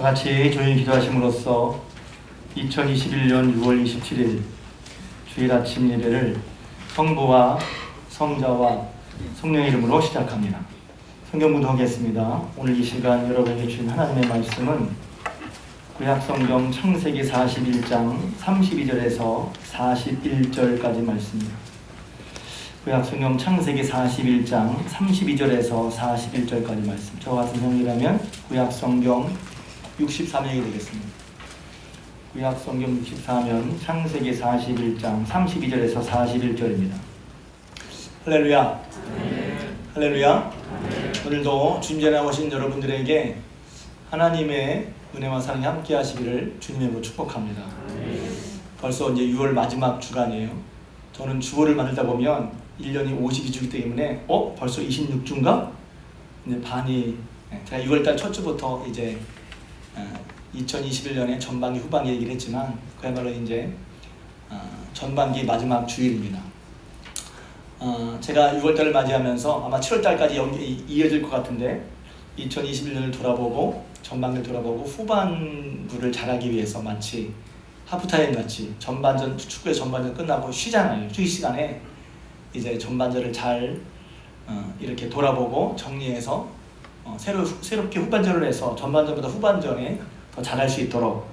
다 같이 조용히 기도하심으로써 2021년 6월 27일 주일 아침 예배를 성부와 성자와 성령의 이름으로 시작합니다. 성경 공독하겠습니다. 오늘 이 시간 여러분에게 주신 하나님의 말씀은 구약성경 창세기 41장 32절에서 41절까지 말씀입니다. 구약성경 창세기 41장 32절에서 41절까지 말씀. 저 같은 형이라면 구약성경 63년이 되겠습니다. 구약성경 64년 창세기 41장 32절에서 41절입니다. 할렐루야. 할렐루야. 오늘도 주님 전에 오신 여러분들에게 하나님의 은혜와 사랑이 함께 하시기를 주님으로 축복합니다. 벌써 이제 6월 마지막 주간이에요. 저는 주보를 만들다 보면 1년이 52주이기 때문에 벌써 26주인가? 이제 반이, 제가 6월달 첫 주부터 이제 2021년의 전반기 후반기 얘기를 했지만 그야말로 이제 전반기 마지막 주일입니다. 제가 6월달을 맞이하면서 아마 7월달까지 이어질 것 같은데 2021년을 돌아보고 전반기를 돌아보고 후반부를 잘하기 위해서 마치 하프타임 같이 전반전, 축구의 전반전 끝나고 쉬잖아요. 휴식 시간에 이제 전반전을 잘 이렇게 돌아보고 정리해서 새롭게 후반전을 해서 전반전보다 후반전에 더 잘할 수 있도록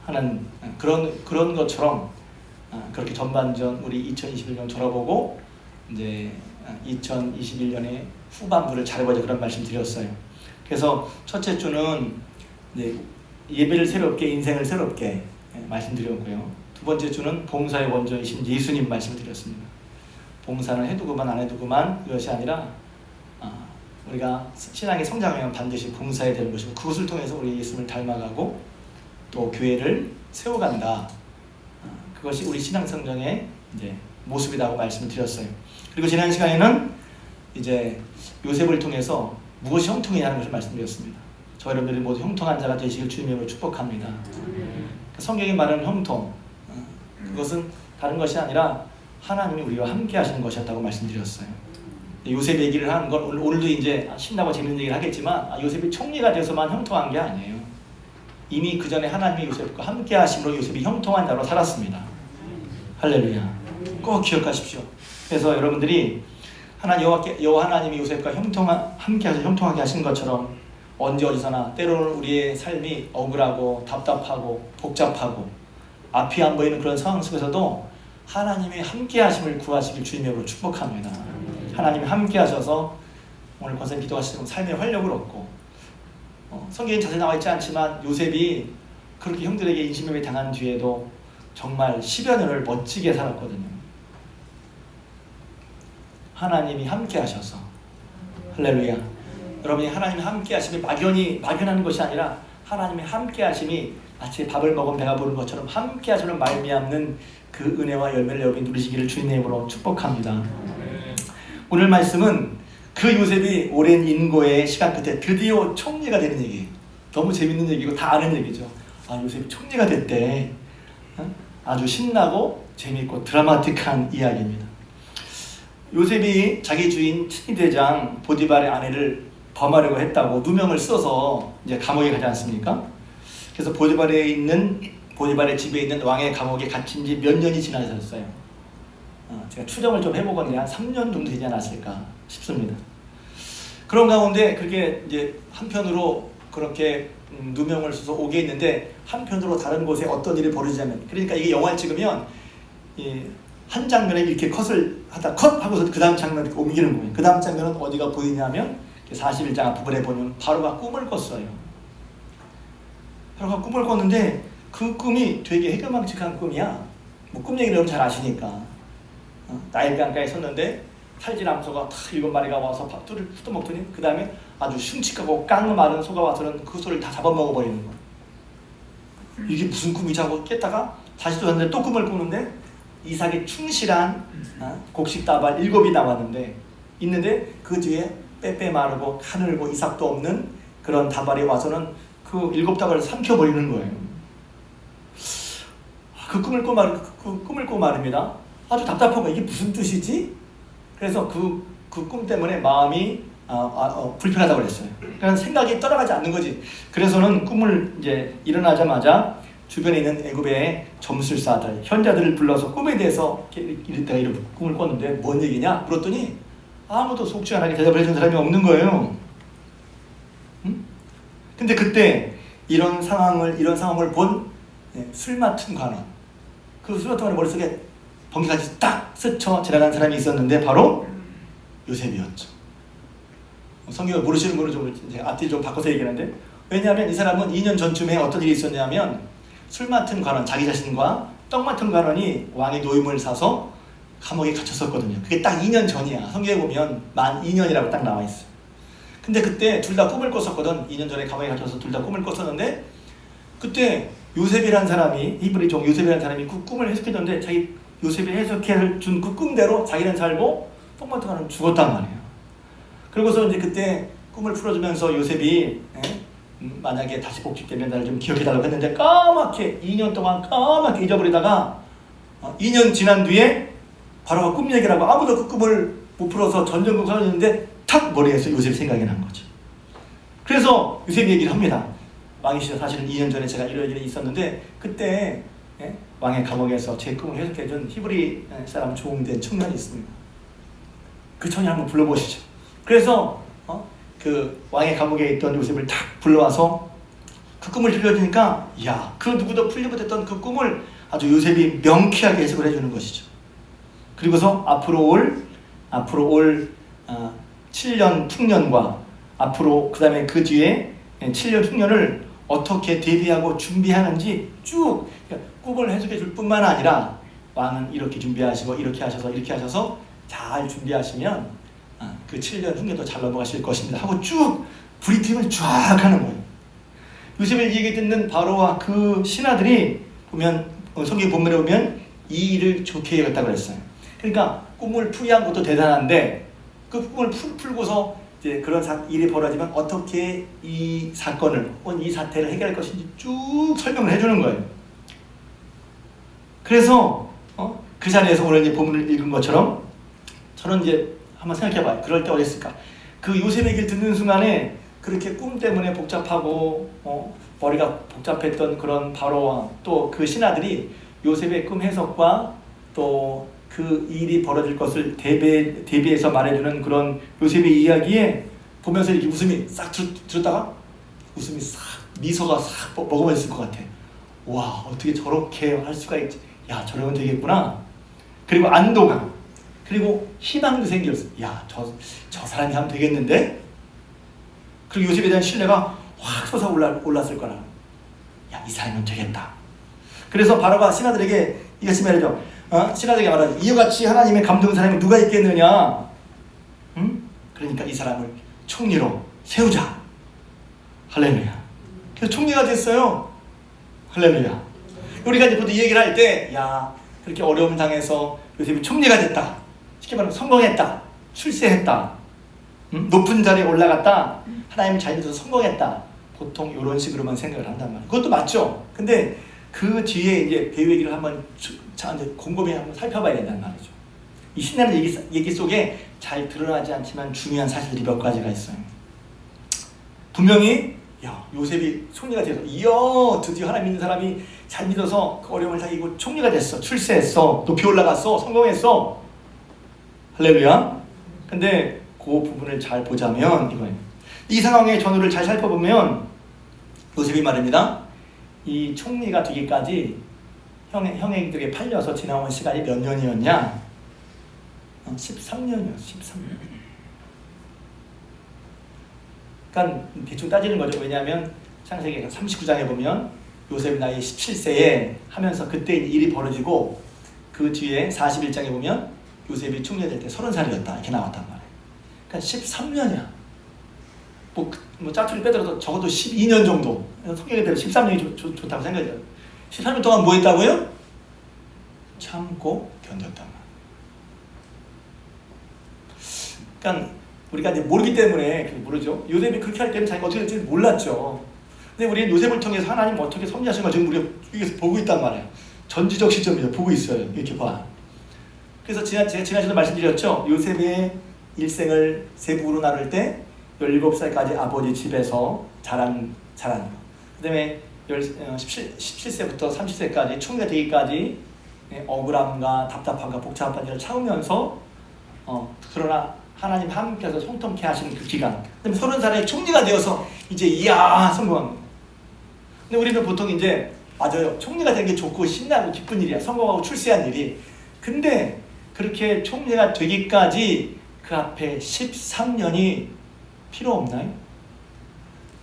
하는 그런 것처럼 그렇게 전반전 우리 2021년 돌아보고 이제 2021년의 후반부를 잘해보자 그런 말씀 드렸어요. 그래서 첫째 주는 이제 예배를 새롭게 인생을 새롭게 말씀드렸고요. 두 번째 주는 봉사의 원조이신 예수님 말씀을 드렸습니다. 봉사는 해두고만 안 해두고만 그것이 아니라 우리가 신앙의 성장하면 반드시 봉사해야 되는 것이고 그것을 통해서 우리 예수님을 닮아가고 또 교회를 세워간다. 그것이 우리 신앙 성장의 이제 모습이라고 말씀을 드렸어요. 그리고 지난 시간에는 이제 요셉을 통해서 무엇이 형통해야 하는 것을 말씀드렸습니다. 저 여러분들이 모두 형통한 자가 되시길 주님으로 축복합니다. 성경이 말하는 형통, 그것은 다른 것이 아니라 하나님이 우리와 함께 하시는 것이었다고 말씀드렸어요. 요셉 얘기를 하는 건 오늘도 이제 신나고 재밌는 얘기를 하겠지만 요셉이 총리가 되어서만 형통한 게 아니에요. 이미 그 전에 하나님이 요셉과 함께 하심으로 요셉이 형통한 자로 살았습니다. 할렐루야. 꼭 기억하십시오. 그래서 여러분들이 여호와 하나님이 요셉과 함께해서 형통하게 하신 것처럼 언제 어디서나 때로는 우리의 삶이 억울하고 답답하고 복잡하고 앞이 안 보이는 그런 상황 속에서도 하나님의 함께 하심을 구하시길 주님으로 축복합니다. 하나님이 함께 하셔서 오늘 권사님 기도하시는 삶의 활력을 얻고 성경에 자세히 나와 있지 않지만 요셉이 그렇게 형들에게 인신매매 당한 뒤에도 정말 10여 년을 멋지게 살았거든요. 하나님이 함께 하셔서 할렐루야. 여러분이 하나님이 함께 하심이 막연한 것이 아니라 하나님의 함께 하심이 마치 밥을 먹으면 배가 부른 것처럼 함께 하시는 말미암는 그 은혜와 열매를 여러분이 누리시기를 주님의 이름으로 축복합니다. 오늘 말씀은 그 요셉이 오랜 인고의 시간 끝에 드디어 총리가 되는 얘기예요. 너무 재밌는 얘기고 다 아는 얘기죠. 요셉이 총리가 됐대. 아주 신나고 재밌고 드라마틱한 이야기입니다. 요셉이 자기 주인 친위대장 보디발의 아내를 범하려고 했다고 누명을 써서 이제 감옥에 가지 않습니까? 그래서 보디발의 집에 있는 왕의 감옥에 갇힌 지 몇 년이 지나셨어요. 제가 추정을 좀 해보건데 한 3년 정도 되지 않았을까 싶습니다. 그런 가운데 그렇게 이제 한편으로 그렇게 누명을 써서 오게 있는데 한편으로 다른 곳에 어떤 일이 벌어지냐면, 그러니까 이게 영화를 찍으면 한 장면에 이렇게 컷을 하다 컷 하고서 그 다음 장면을 옮기는 거예요. 그 다음 장면은 어디가 보이냐면 41장 앞부분에 보면 바로가 꿈을 꿨어요. 바로가 꿈을 꿨는데 그 꿈이 되게 해결망측한 꿈이야. 꿈 얘기를 여러분 잘 아시니까. 나일강가에 섰는데 탈진암소가 다 7마리가 와서 밥들을 뜯어먹더니 그 다음에 아주 흉측하고 깡마른 소가 와서는 그 소를 다 잡아먹어버리는 거야. 이게 무슨 꿈이지 하고 깼다가 다시 또 잤는데 또 꿈을 꾸는데 이삭이 충실한 곡식다발 7이 나왔는데 있는데 그 뒤에 빼빼 마르고 가늘고 이삭도 없는 그런 다발이 와서는 그 7다발을 삼켜버리는 거예요. 그 꿈을 꾸고 말입니다. 아주 답답한 거예요. 이게 무슨 뜻이지? 그래서 그 꿈 때문에 마음이 불편하다고 그랬어요. 그러니까 생각이 떠나가지 않는 거지. 그래서는 꿈을 이제 일어나자마자 주변에 있는 애굽의 점술사들, 현자들을 불러서 꿈에 대해서 이랬다가 이런 꿈을 꿨는데 뭔 얘기냐? 물었더니 아무도 속죄안하게 대답을 해준 사람이 없는 거예요. 응? 근데 그때 이런 상황을 본 술 맡은 관원, 그 술 맡은 관원 머릿속에 번개같이 딱 스쳐 지나간 사람이 있었는데 바로 요셉이었죠. 성경을 모르시는 분은 좀 이제 앞뒤 좀 바꿔서 얘기하는데, 왜냐하면 이 사람은 2년 전쯤에 어떤 일이 있었냐면 술 맡은 관원, 자기 자신과 떡 맡은 관원이 왕의 노임을 사서 감옥에 갇혔었거든요. 그게 딱 2년 전이야. 성경에 보면 만 2년이라고 딱 나와 있어요. 근데 그때 둘 다 꿈을 꿨었거든. 2년 전에 감옥에 갇혀서 둘 다 꿈을 꿨었는데, 그때 요셉이라는 사람이, 히브리 종 요셉이라는 사람이 그 꿈을 해석해줬는데, 자기 요셉이 해석해준 그 꿈대로 자기는 살고 떡 맡은 관원은 죽었단 말이에요. 그러고서 이제 그때 꿈을 풀어주면서 요셉이 만약에 다시 복직되면 나를 좀 기억해달라고 했는데 까맣게 2년 동안 까맣게 잊어버리다가 2년 지난 뒤에 바로가 꿈 얘기를 하고 아무도 그 꿈을 못 풀어서 전전긍긍 하는데 탁 머리에서 요셉이 생각이 난 거죠. 그래서 요셉이 얘기를 합니다. 왕이시여, 사실은 2년 전에 제가 이런 일이 있었는데 그때 왕의 감옥에서 제 꿈을 해석해준 히브리 사람 종된 청년이 있습니다. 그 청년 한번 불러보시죠. 그래서 그 왕의 감옥에 있던 요셉을 딱 불러와서 그 꿈을 들려주니까, 이야, 그 누구도 풀지 못했던 그 꿈을 아주 요셉이 명쾌하게 해석을 해주는 것이죠. 그리고서 앞으로 올 7년 풍년과 앞으로 그 다음에 그 뒤에 7년 풍년을 어떻게 대비하고 준비하는지 쭉 꿈을 해석해 줄 뿐만 아니라, 왕은 이렇게 준비하시고 이렇게 하셔서 잘 준비하시면 그 7년 풍년도 잘 넘어가실 것입니다 하고 쭉 브리핑을 쫙 하는 거예요. 요셉의 얘기 듣는 바로와 그 신하들이 보면 성경 본문에 보면 이 일을 좋게 여겼다고 그랬어요. 그러니까 꿈을 풀이한 것도 대단한데 그 꿈을 풀고서 이제 그런 일이 벌어지면 어떻게 이 사건을 혹은 이 사태를 해결할 것인지 쭉 설명을 해주는 거예요. 그래서 그 자리에서 오늘 이제 본문을 읽은 것처럼 저는 이제 한번 생각해봐요. 그럴 때 어땠을까? 그 요셉의 얘기를 듣는 순간에 그렇게 꿈 때문에 복잡하고 머리가 복잡했던 그런 바로와 또 그 신하들이 요셉의 꿈 해석과 또 그 일이 벌어질 것을 대비해서 말해주는 그런 요셉의 이야기에 보면서 이렇게 웃음이 싹 들었다가 웃음이 싹, 미소가 싹 먹어버렸을 것 같아. 와, 어떻게 저렇게 할 수가 있지? 야, 저러면 되겠구나. 그리고 안도감, 그리고 희망도 생겼어. 야, 저 사람이 하면 되겠는데? 그리고 요셉에 대한 신뢰가 확 솟아 올랐을 거라. 야, 이 사람이면 되겠다. 그래서 바로가 신하들에게 이같이 말이죠. 신하들에게 말하죠. 이와 같이 하나님의 감동한 사람이 누가 있겠느냐? 그러니까 이 사람을 총리로 세우자. 할렐루야. 그래서 총리가 됐어요. 할렐루야. 우리가 이제 보통 이 얘기를 할 때, 야, 그렇게 어려움을 당해서 요셉이 총리가 됐다. 쉽게 말하면 성공했다. 출세했다. 높은 자리에 올라갔다. 하나님을 잘 믿어서 성공했다. 보통 이런 식으로만 생각을 한단 말이에요. 그것도 맞죠. 근데 그 뒤에 이제 배우 얘기를 한번 곰곰이 한번 살펴봐야 된단 말이죠. 이 신나는 얘기 속에 잘 드러나지 않지만 중요한 사실들이 몇 가지가 있어요. 분명히 요셉이 총리가 돼서 드디어 하나님 믿는 사람이 잘 믿어서 그 어려움을 당기고 총리가 됐어. 출세했어. 높이 올라갔어. 성공했어. 할렐루야. 근데 그 부분을 잘 보자면 이거예요. 이 상황의 전후를 잘 살펴보면 요셉이 말입니다. 이 총리가 되기까지 형에게 팔려서 지나온 시간이 몇 년이었냐? 13년이었어. 13년. 그러니까 대충 따지는 거죠. 왜냐하면 창세기 39장에 보면 요셉 나이 17세에 하면서 그때 일이 벌어지고 그 뒤에 41장에 보면 요셉이 총리가 될 때 30살이었다 이렇게 나왔단 말이에요. 그러니까 13년이야. 뭐 짜투리 빼더라도 적어도 12년 정도. 성경에 대로 13년이 좋다고 생각해요. 13년 동안 뭐 했다고요? 참고 견뎠단 말이에요. 그러니까 우리가 이제 모르기 때문에 모르죠. 요셉이 그렇게 할 때는 자기가 어떻게 될지 몰랐죠. 근데 우리는 요셉을 통해서 하나님 어떻게 섭리하신 걸 지금 우리가 여기서 보고 있단 말이에요. 전지적 시점이죠. 보고 있어요. 이렇게 봐. 그래서 제가 지난 시간에 말씀드렸죠. 요셉의 일생을 세 부로 나눌 때 17살까지 아버지 집에서 자란 거. 그 다음에 17세부터 30세까지 총리가 되기까지 억울함과 답답함과 복잡한 일을 참으면서 그러나 하나님 함께해서 형통케 하시는 그 기간. 그 다음에 30살에 총리가 되어서 이제 이야 성공한 거. 근데 우리는 보통 이제 맞아요. 총리가 되는 게 좋고 신나고 기쁜 일이야. 성공하고 출세한 일이. 근데 그렇게 총리가 되기까지 그 앞에 13년이 필요 없나요?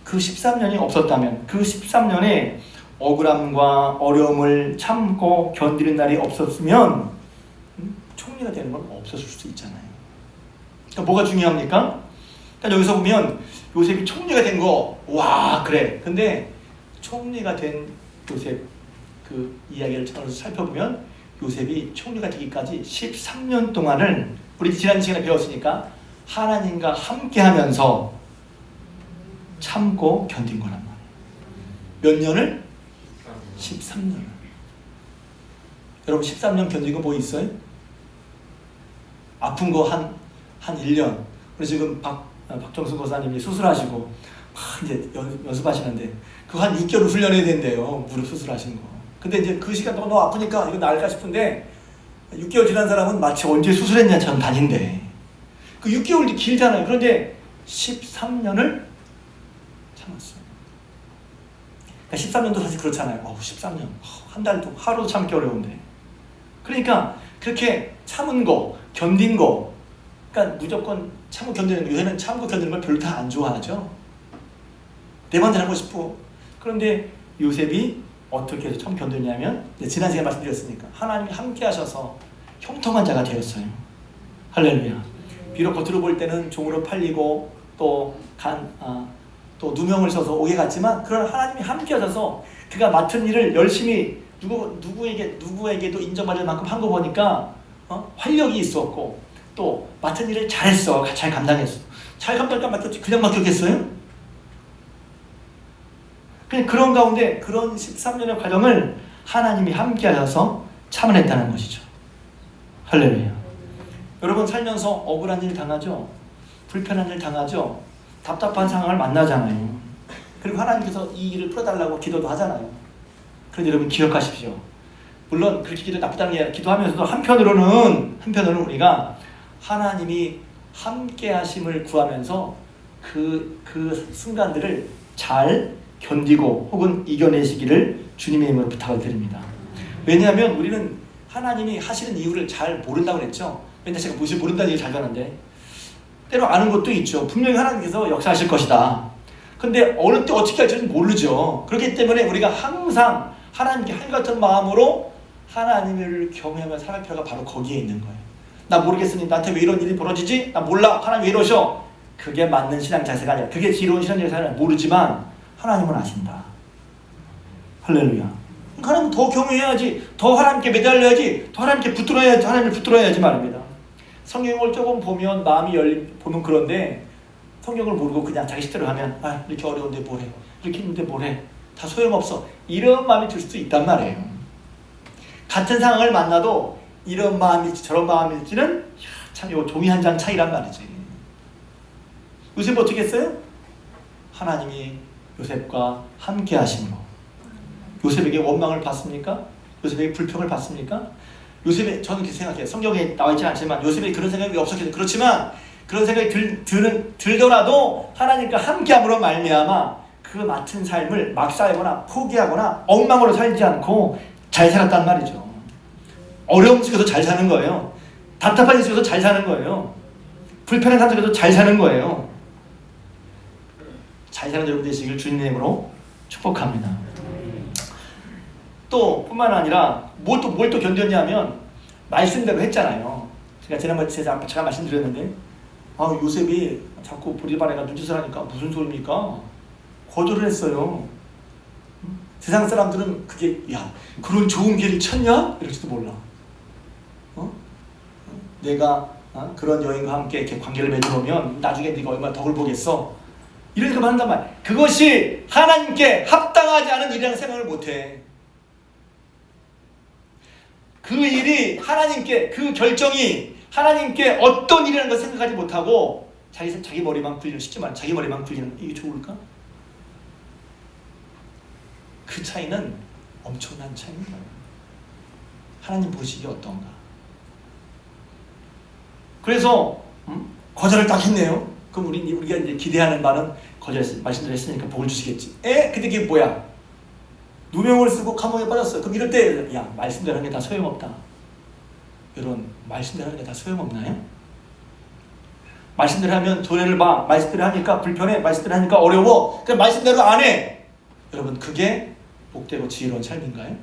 그 13년이 없었다면, 그 13년에 억울함과 어려움을 참고 견디는 날이 없었으면 총리가 되는 건 없었을 수도 있잖아요. 그러니까 뭐가 중요합니까? 그러니까 여기서 보면 요셉이 총리가 된 거, 와 그래. 근데 총리가 된 요셉 그 이야기를 살펴보면 요셉이 총리가 되기까지 13년 동안을 우리 지난 시간에 배웠으니까 하나님과 함께하면서 참고 견딘 거란 말이에요. 몇 년을? 13년을. 여러분 13년 견딘 거 뭐 있어요? 아픈 거 한 1년. 우리 지금 박정수 고사님이 수술하시고 이제 연습하시는데 그거 한 6개월 훈련해야 된대요. 무릎 수술하신 거. 근데 이제 그 시간 동안 너무 아프니까 이거 나을까 싶은데 6개월 지난 사람은 마치 언제 수술했냐처럼 다닌대. 그 6개월이 길잖아요. 그런데 13년을 참았어요. 그러니까 13년도 사실 그렇잖아요. 13년. 한 달도 하루도 참기 어려운데. 그러니까 그렇게 참은 거, 견딘 거, 그러니까 무조건 참고 견디는 거. 요새는 참고 견디는 걸 별로 다 안 좋아하죠. 내 마음대로 하고 싶어. 그런데 요셉이 어떻게 해서 참 견디냐면 지난 시간에 말씀드렸으니까 하나님이 함께 하셔서 형통한 자가 되었어요. 할렐루야. 비록 겉으로 볼 때는 종으로 팔리고 또 누명을 써서 옥에 갔지만 그런 하나님이 함께 하셔서 그가 맡은 일을 열심히 누구에게도 인정받을 만큼 한 거 보니까 활력이 있었고 또 맡은 일을 잘했어. 잘 감당했어. 잘 감당하니까 맡겼지. 그냥 맡겼겠어요? 그런 가운데 그런 13년의 과정을 하나님이 함께 하셔서 참아냈다는 것이죠. 할렐루야. 여러분 살면서 억울한 일 당하죠? 불편한 일 당하죠? 답답한 상황을 만나잖아요. 그리고 하나님께서 이 일을 풀어달라고 기도도 하잖아요. 그런데 여러분 기억하십시오. 물론 그렇게 기도 나쁘다는 게 아니라 기도하면서도 한편으로는 우리가 하나님이 함께 하심을 구하면서 그 순간들을 잘 견디고 혹은 이겨내시기를 주님의 이름으로 부탁을 드립니다. 왜냐하면 우리는 하나님이 하시는 이유를 잘 모른다고 그랬죠. 맨날 제가 무엇을 모른다는 얘기 잘 하는데 때로 아는 것도 있죠. 분명히 하나님께서 역사하실 것이다. 근데 어느 때 어떻게 할지는 모르죠. 그렇기 때문에 우리가 항상 하나님께 한같은 마음으로 하나님을 경외하며 살아갈 필요가 바로 거기에 있는 거예요. 나 모르겠으니 나한테 왜 이런 일이 벌어지지? 나 몰라. 하나님 왜 이러셔? 그게 맞는 신앙 자세가 아니라 그게 지혜로운 신앙 자세가 아니라 모르지만 하나님은 아신다. 할렐루야. 하나님은 더 경외해야지. 더 하나님께 매달려야지. 더 하나님께 붙들어야지. 하나님을 붙들어야지 말입니다. 성경을 조금 보면 마음이 보면 그런데 성경을 모르고 그냥 자기 식대로 하면 이렇게 어려운데 뭐래. 이렇게 했는데 뭐래. 다 소용없어. 이런 마음이 들 수도 있단 말이에요. 같은 상황을 만나도 이런 마음일지 저런 마음일지는 참 요 종이 한 장 차이란 말이지. 요셉 어떻게 했어요? 하나님이 요셉과 함께 하심으로. 요셉에게 원망을 받습니까? 요셉에게 불평을 받습니까? 저는 그렇게 생각해요. 성경에 나와 있지 않지만 요셉에 그런 생각이 없었겠죠. 그렇지만 그런 생각이 들더라도 하나님과 함께함으로 말미암아 그 맡은 삶을 막 살거나 포기하거나 엉망으로 살지 않고 잘 살았단 말이죠. 어려움 속에서 잘 사는 거예요. 답답한 일 속에서 잘 사는 거예요. 불편한 상태 속에서 잘 사는 거예요. 잘 사는 여러분 되시길 주님의 이름으로 축복합니다. 또 뿐만 아니라 뭘 또 견뎠냐면 말씀대로 했잖아요. 제가 지난번에 제가 말씀드렸는데 요셉이 자꾸 보디바라가 눈짓을 하니까 무슨 소리입니까? 거절을 했어요. 세상 사람들은 그게 그런 좋은 길을 찾냐? 이럴지도 몰라. 내가 그런 여인과 함께 이렇게 관계를 맺어놓으면 나중에 네가 얼마나 덕을 보겠어? 이런 생각을 한단 말이야. 그것이 하나님께 합당하지 않은 일이라는 생각을 못해. 그 일이 그 결정이 하나님께 어떤 일이라는 걸 생각하지 못하고 자기 머리만 굴리는, 쉽게 말하면 자기 머리만 굴리는, 이게 좋을까? 그 차이는 엄청난 차이입니다. 하나님 보시기에 어떤가? 그래서 거절을 딱 했네요. 그럼 우리가 이제 기대하는 바는 말씀드렸으니까 복을 주시겠지. 근데 그게 뭐야? 누명을 쓰고 감옥에 빠졌어요. 그럼 이럴 때, 야, 말씀대로 하는 게 다 소용없다. 여러분, 말씀대로 하는 게 다 소용없나요? 말씀대로 하면 손해를 봐. 말씀대로 하니까 불편해. 말씀대로 하니까 어려워. 그럼 말씀대로 안 해. 여러분, 그게 복되고 지혜로운 삶인가요?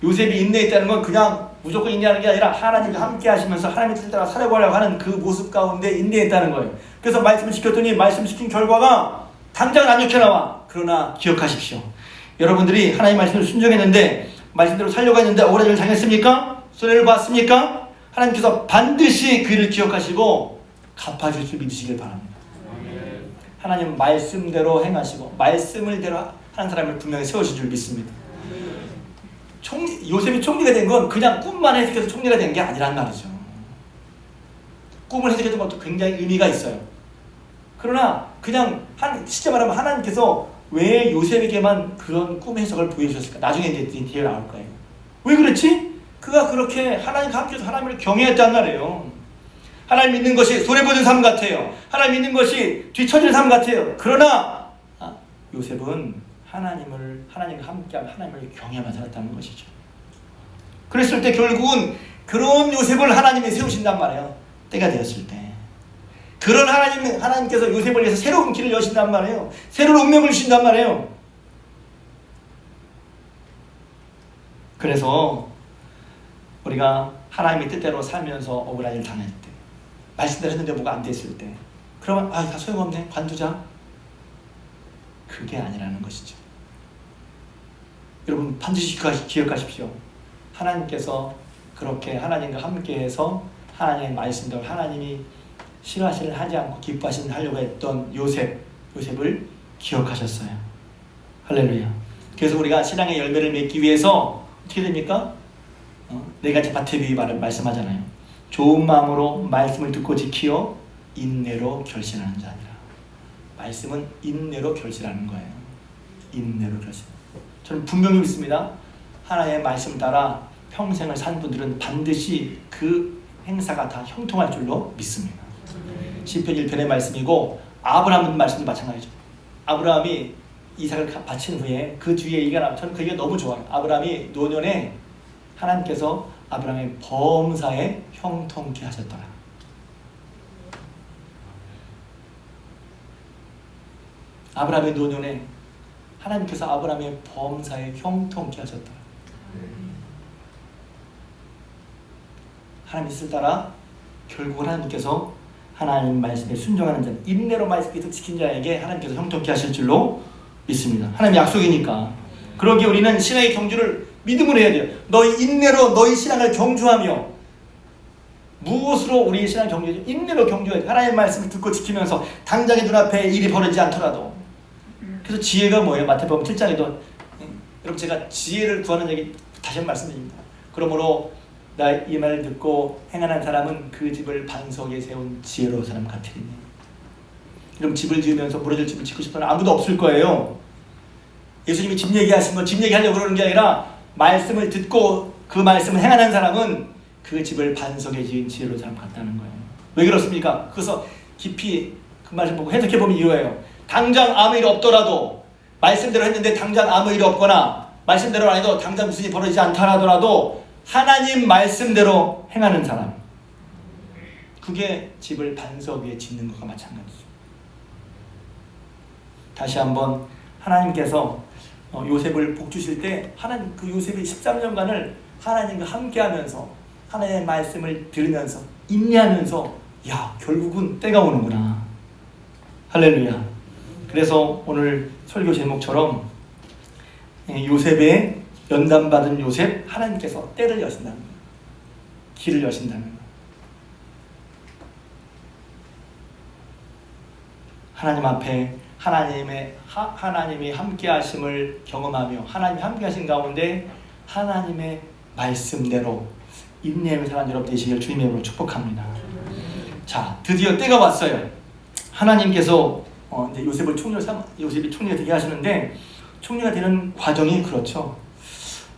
요셉이 인내했다는 건 그냥 무조건 인내하는 게 아니라 하나님과 함께 하시면서 하나님의 뜻을 따라 살아가려고 하는 그 모습 가운데 인내했다는 거예요. 그래서 말씀을 시켰더니 말씀 시킨 결과가 당장은 안 좋게 나와. 그러나 기억하십시오. 여러분들이 하나님의 말씀을 순종했는데 말씀대로 살려고 했는데 억울한 일을 당했습니까? 손해를 봤습니까? 하나님께서 반드시 그 일을 기억하시고 갚아줄 줄 믿으시길 바랍니다. 하나님 말씀대로 행하시고 말씀을 대로 하는 사람을 분명히 세우실 줄 믿습니다. 요셉이 총리가 된 건 그냥 꿈만 해석해서 총리가 된 게 아니란 말이죠. 꿈을 해석했던 것도 굉장히 의미가 있어요. 그러나 그냥 실제 말하면 하나님께서 왜 요셉에게만 그런 꿈 해석을 보여주셨을까? 나중에 이제 뒤에 나올 거예요. 왜 그렇지? 그가 그렇게 하나님과 함께해서 하나님을 경외했단 말이에요. 하나님 믿는 것이 손해보는 삶 같아요. 하나님 믿는 것이 뒤처지는 삶 같아요. 그러나 요셉은 하나님과 함께하면 하나님을 경외하며 살았다는 것이죠. 그랬을 때 결국은 그런 요셉을 하나님이 세우신단 말이에요. 때가 되었을 때. 그런 하나님께서 요셉을 위해서 새로운 길을 여신단 말이에요. 새로운 운명을 주신단 말이에요. 그래서 우리가 하나님의 뜻대로 살면서 억울한 일을 당할 때, 말씀대로 했는데 뭐가 안 됐을 때, 그러면 다 소용없네, 관두자. 그게 아니라는 것이죠. 여러분 반드시 기억하십시오. 하나님께서 그렇게 하나님과 함께해서 하나님의 말씀대로 하나님이 싫어하시는 하지 않고 기뻐하시는 하려고 했던 요셉을 기억하셨어요. 할렐루야. 그래서 우리가 신앙의 열매를 맺기 위해서 어떻게 됩니까? 네 가지 바테비 말씀하잖아요. 좋은 마음으로 말씀을 듣고 지키어 인내로 결실하는 자니라. 말씀은 인내로 결실하는 거예요. 인내로 결실. 저는 분명히 믿습니다. 하나님의 말씀 따라 평생을 산 분들은 반드시 그 행사가 다 형통할 줄로 믿습니다. 시편 1편의 말씀이고 아브라함 말씀도 마찬가지죠. 아브라함이 이삭을 바친 후에 그 뒤에 얘기가 나면 저는 그 얘기가 너무 좋아요. 아브라함이 노년에 하나님께서 아브라함의 범사에 형통케 하셨더라. 아브라함의 노년에 하나님께서 아브라함의 범사에 형통케 하셨더라. 하나님의 뜻을 따라 결국은 하나님께서 하나님 말씀에 순종하는 자, 인내로 말씀을 지킨 자에게 하나님께서 형통케 하실 줄로 믿습니다. 하나님의 약속이니까. 그러기에 우리는 신앙의 경주를 믿음으로 해야 돼요. 너희 인내로 너희 신앙을 경주하며, 무엇으로 우리의 신앙을 경주해야 돼요? 인내로 경주해야 돼요. 하나님의 말씀을 듣고 지키면서 당장의 눈앞에 일이 벌어지지 않더라도. 그래서 지혜가 뭐예요? 마태복음 7장에도 여러분 제가 지혜를 구하는 얘기 다시 한번 말씀드립니다. 그러므로 나 이 말을 듣고 행하는 사람은 그 집을 반석에 세운 지혜로운 사람 같으리니. 그럼 집을 지으면서 무너질 집을 짓고 싶다는 아무도 없을 거예요. 예수님이 집 얘기하신 건 집 얘기하려고 그러는 게 아니라 말씀을 듣고 그 말씀을 행하는 사람은 그 집을 반석에 지은 지혜로운 사람 같다는 거예요. 왜 그렇습니까? 그래서 깊이 그 말씀 보고 해석해보면 이거예요. 당장 아무 일 없더라도, 말씀대로 했는데 당장 아무 일 없거나 말씀대로 안 해도 당장 무슨 일이 벌어지지 않다 하더라도 하나님 말씀대로 행하는 사람, 그게 집을 반석 위에 짓는 것과 마찬가지죠. 다시 한번 하나님께서 요셉을 복 주실 때 하나님 그 요셉이 13년간을 하나님과 함께하면서 하나님의 말씀을 들으면서 인내하면서 결국은 때가 오는구나. 할렐루야. 그래서 오늘 설교 제목처럼 요셉의 연단받은 요셉, 하나님께서 때를 여신다는 거예요. 길을 여신다는 거예요. 하나님 앞에 하나님이 함께 하심을 경험하며 하나님이 함께 하신 가운데 하나님의 말씀대로 인내의 사람 여러분 되시길 주님의 이름으로 축복합니다. 자, 드디어 때가 왔어요. 하나님께서 이제 요셉이 총리가 되게 하시는데, 총리가 되는 과정이 그렇죠.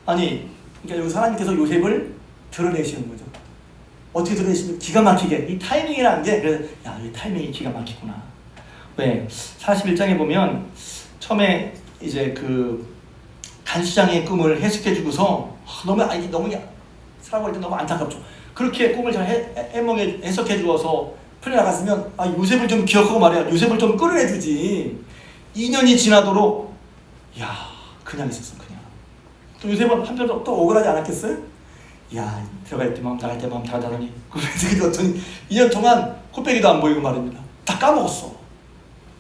아니, 그러니까 여기서 하나님께서 요셉을 드러내시는 거죠. 어떻게 드러내시면 기가 막히게, 이 타이밍이라는 게, 그래서 이 타이밍이 기가 막히구나. 왜? 41장에 보면 처음에 이제 그 간수장의 꿈을 해석해주고서 너무 사람을 때 너무 안타깝죠. 그렇게 꿈을 잘 해석해주어서 풀려나갔으면 요셉을 좀 기억하고 말이야, 요셉을 좀 끌어내주지. 2년이 지나도록 그냥 있었어. 그냥. 또 요셉은 한편으로 또 억울하지 않았겠어요? 들어갈 때 마음 나갈 때 마음 다르다더니 그래서 어떤 2년 동안 코빼기도 안 보이고 말입니다. 다 까먹었어.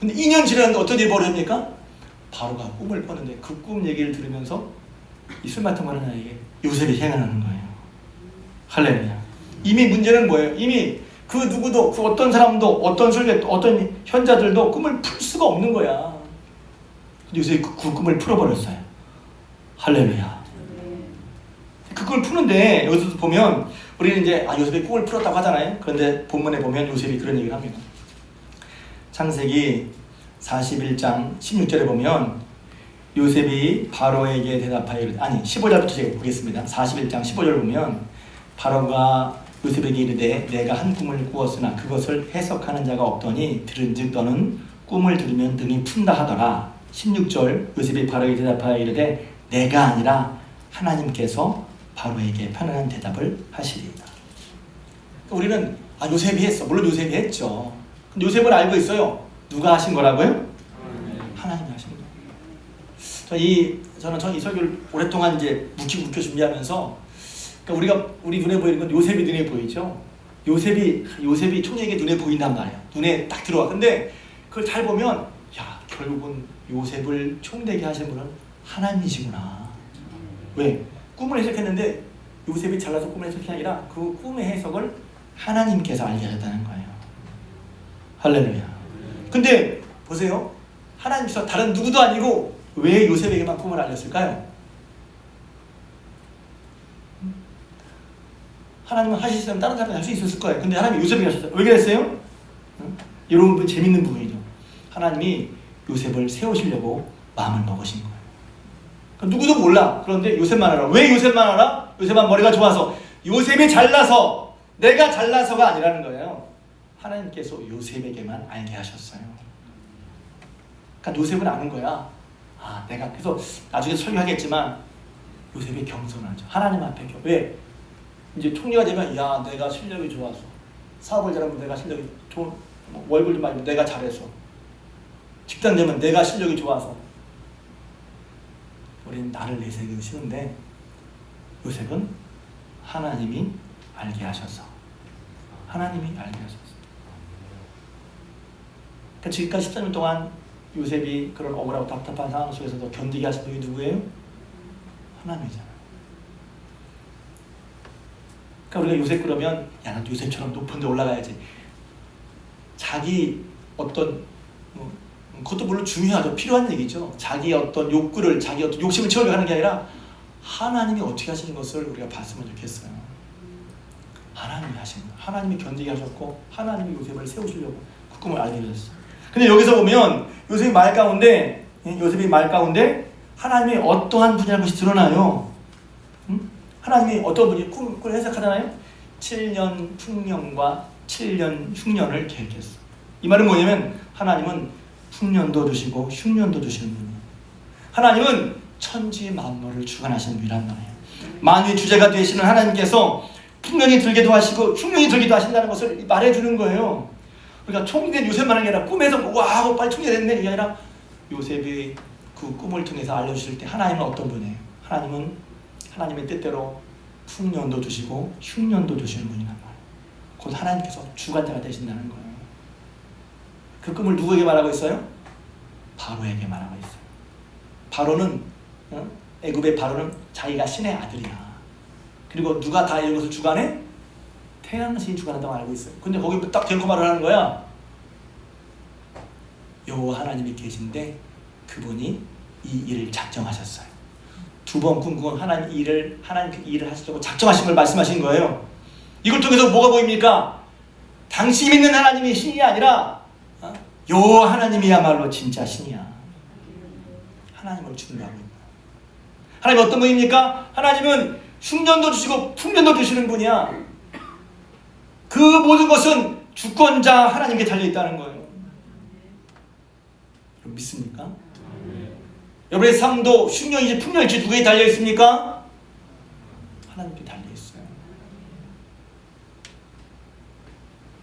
근데 2년 지났는데 어떤 일이 벌어집니까? 바로가 꿈을 꿨는데 그 꿈 얘기를 들으면서 이 술 맡은 거는 나에게 요셉이 생각나는 거예요. 할렐루야. 이미 문제는 뭐예요? 이미 그 누구도, 그 어떤 사람도, 어떤 설계도, 어떤 현자들도 꿈을 풀 수가 없는 거야. 요셉이 그 꿈을 풀어버렸어요. 할렐루야. 그 꿈을 푸는데 여기서 보면 우리는 이제 요셉이 꿈을 풀었다고 하잖아요. 그런데 본문에 보면 요셉이 그런 얘기를 합니다. 창세기 41장 16절에 보면 요셉이 바로에게 대답하여 15절부터 제가 보겠습니다. 41장 15절을 보면 바로가 요셉에게 이르되 내가 한 꿈을 꾸었으나 그것을 해석하는 자가 없더니 들은즉 너는 꿈을 들으면 등이 푼다 하더라. 16절 요셉이 바로에게 대답하여 이르되 내가 아니라 하나님께서 바로에게 편안한 대답을 하시리이다. 우리는 요셉이 했어. 물론 요셉이 했죠. 근데 요셉은 알고 있어요. 누가 하신 거라고요? 하나님이 하신 거예요. 저는 이 설교를 오랫동안 이제 묵혀 준비하면서, 그러니까 우리 눈에 보이는 건 요셉이 눈에 보이죠. 요셉이 총리에게 눈에 보인단 말이야. 눈에 딱 들어와. 근데 그걸 잘 보면 결국은 요셉을 총되게 하신 분은 하나님이시구나. 왜? 꿈을 해석했는데 요셉이 잘나서 꿈을 해석이 아니라 그 꿈의 해석을 하나님께서 알게 하셨다는 거예요. 할렐루야. 근데 보세요. 하나님께서 다른 누구도 아니고 왜 요셉에게만 꿈을 알렸을까요? 하나님은 하시면 다른 사람이 할 수 있었을 거예요. 근데 하나님이 요셉에게 하셨어요. 왜 그랬어요? 여러분 재밌는 부분이죠. 하나님이 요셉을 세우시려고 마음을 먹으신 거예요. 누구도 몰라. 그런데 요셉만 알아. 왜 요셉만 알아? 요셉만 머리가 좋아서, 요셉이 잘나서, 내가 잘나서가 아니라는 거예요. 하나님께서 요셉에게만 알게 하셨어요. 그러니까 요셉은 아는 거야. 내가 그래서 나중에 설교하겠지만 요셉이 겸손하죠. 하나님 앞에 왜? 이제 총리가 되면 내가 실력이 좋아서, 사업을 잘하면 내가 실력이 좋은, 월급 좀 많이 내가 잘해서, 직장 되면 내가 실력이 좋아서. 우리는 나를 내세우기 쉬운데 요셉은 하나님이 알게 하셔서, 하나님이 알게 하셨어요. 그러니까 지금까지 14년 동안 요셉이 그런 억울하고 답답한 상황 속에서도 견디게 하신 분이 누구예요? 하나님이잖아요. 그러니까 우리가 요셉 그러면 나도 요셉처럼 높은 데 올라가야지. 자기 어떤 그것도 물론 중요하죠. 필요한 얘기죠. 자기 어떤 욕구를, 자기 어떤 욕심을 채우려고 하는 게 아니라 하나님이 어떻게 하시는 것을 우리가 봤으면 좋겠어요. 하나님이 하신 거예요. 하나님이 견디게 하셨고 하나님이 요셉을 세우시려고 그 꿈을 알게 하셨어요. 근데 여기서 보면 요셉이 말 가운데 하나님이 어떠한 분이라는 것이 드러나요. 하나님이 어떤 분이 꿈을 해석하잖아요. 7년 풍년과 7년 흉년을 계획했어. 이 말은 뭐냐면 하나님은 풍년도 주시고 흉년도 주시는 분이에요. 하나님은 천지 만물을 주관하시는 분이란 말이에요. 만유의 주제가 되시는 하나님께서 풍년이 들기도 하시고 흉년이 들기도 하신다는 것을 말해주는 거예요. 그러니까 총리된 요셉만 하는 게 아니라 꿈에서 와 하고 빨리 총리가 됐네 이게 아니라 요셉이 그 꿈을 통해서 알려주실 때 하나님은 어떤 분이에요? 하나님은 하나님의 뜻대로 풍년도 주시고 흉년도 주시는 분이란 말이에요. 곧 하나님께서 주관자가 되신다는 거예요. 그 꿈을 누구에게 말하고 있어요? 바로에게 말하고 있어요. 바로는 애굽의 바로는 자기가 신의 아들이야. 그리고 누가 다 이것을 주관해? 태양신이 주관한다고 알고 있어요. 근데 거기 딱 대놓고 말을 하는 거야. 여호와 하나님이 계신데 그분이 이 일을 작정하셨어요. 두 번 꿈 건 하나님 그 일을 하시려고 작정하신 걸 말씀하신 거예요. 이걸 통해서 뭐가 보입니까? 당신이 믿는 하나님이 신이 아니라 요 하나님이야말로 진짜 신이야. 하나님을 준다고. 하나님 어떤 분입니까? 하나님은 흉년도 주시고 풍년도 주시는 분이야. 그 모든 것은 주권자 하나님께 달려있다는 거예요. 믿습니까? 여러분의 삶도 흉년인지 풍년인지 누구에 달려있습니까? 하나님께 달려있어요.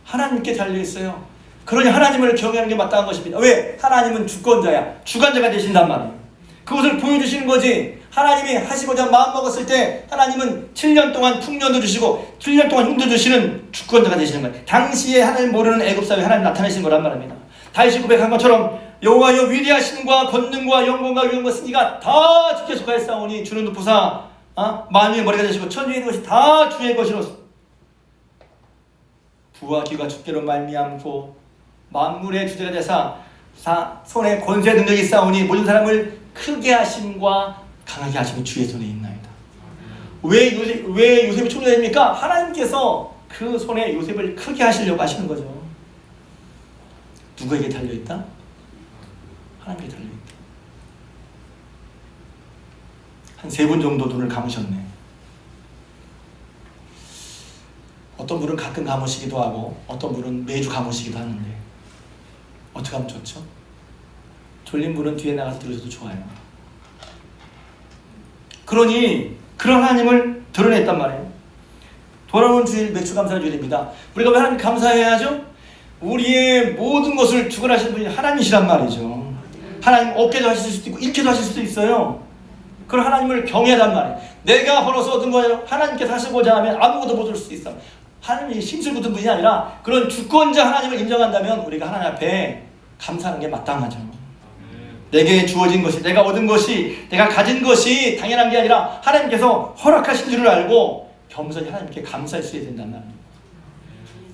하나님께 달려있어요. 그러니 하나님을 경외하는 게 마땅한 것입니다. 왜? 하나님은 주권자야. 주관자가 되신단 말이에요. 그것을 보여주시는 거지. 하나님이 하시고자 마음먹었을 때 하나님은 7년 동안 풍년도 주시고 7년 동안 흉도 주시는 주권자가 되시는 거예요. 당시에 하나님 모르는 애굽사회에 하나님 나타내신 거란 말입니다. 다윗이 고백한 것처럼 여호와여 위대하심과 권능과 영광과 위엄과 승리가 다 주께 속하였사오니 주는 높으사 만유의 머리가 되시고 천주에 있는 것이 다 주의 것이로서 부와 기가 주께로 말미암고 만물의 주제가 되사 손에 권세 능력이 있사오니 모든 사람을 크게 하심과 강하게 하심이 주의 손에 있나이다. 왜 요셉이 총리됩니까? 하나님께서 그 손에 요셉을 크게 하시려고 하시는 거죠. 누구에게 달려있다? 하나님께 달려있다. 한 3분 정도 눈을 감으셨네. 어떤 분은 가끔 감으시기도 하고 어떤 분은 매주 감으시기도 하는데 어떻게 하면 좋죠? 졸린 분은 뒤에 나가서 들으셔도 좋아요. 그러니 그런 하나님을 드러냈단 말이에요. 돌아오는 주일 매추감사 주일입니다. 우리가 왜 하나님 감사해야죠? 우리의 모든 것을 주관하시는 분이 하나님이시란 말이죠. 하나님 없게도 하실 수도 있고 잃게도 하실 수도 있어요. 그런 하나님을 경외하란 말이에요. 내가 벌어서 얻은 거예요. 하나님께서 하시고자 하면 아무것도 못 얻을 수도 있어. 하나님이 힘쓸 붙은 분이 아니라 그런 주권자 하나님을 인정한다면 우리가 하나님 앞에 감사하는 게 마땅하죠. 내게 주어진 것이, 내가 얻은 것이, 내가 가진 것이 당연한 게 아니라 하나님께서 허락하신 줄을 알고 겸손히 하나님께 감사했어야 된단 말입니다.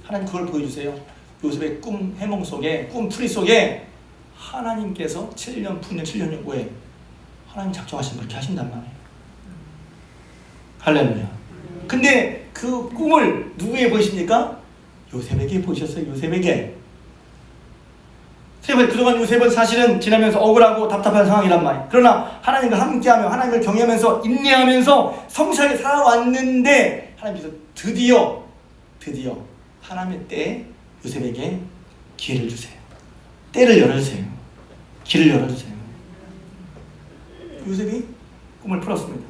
하나님 그걸 보여주세요. 요셉의 꿈 해몽 속에, 꿈 풀이 속에 하나님께서 7년 풍년 7년 후에 하나님 작정하신 그렇게 하신단 말이에요. 할렐루야. 근데 그 꿈을 누구에게 보이십니까? 요셉에게 보이셨어요. 요셉에게. 그동안 요셉은 사실은 지나면서 억울하고 답답한 상황이란 말이에요. 그러나 하나님과 함께하며 하나님을 경외하면서 인내하면서 성실하게 살아왔는데 하나님께서 드디어 하나님의 때에 요셉에게 기회를 주세요. 때를 열어주세요. 길을 열어주세요. 요셉이 꿈을 풀었습니다.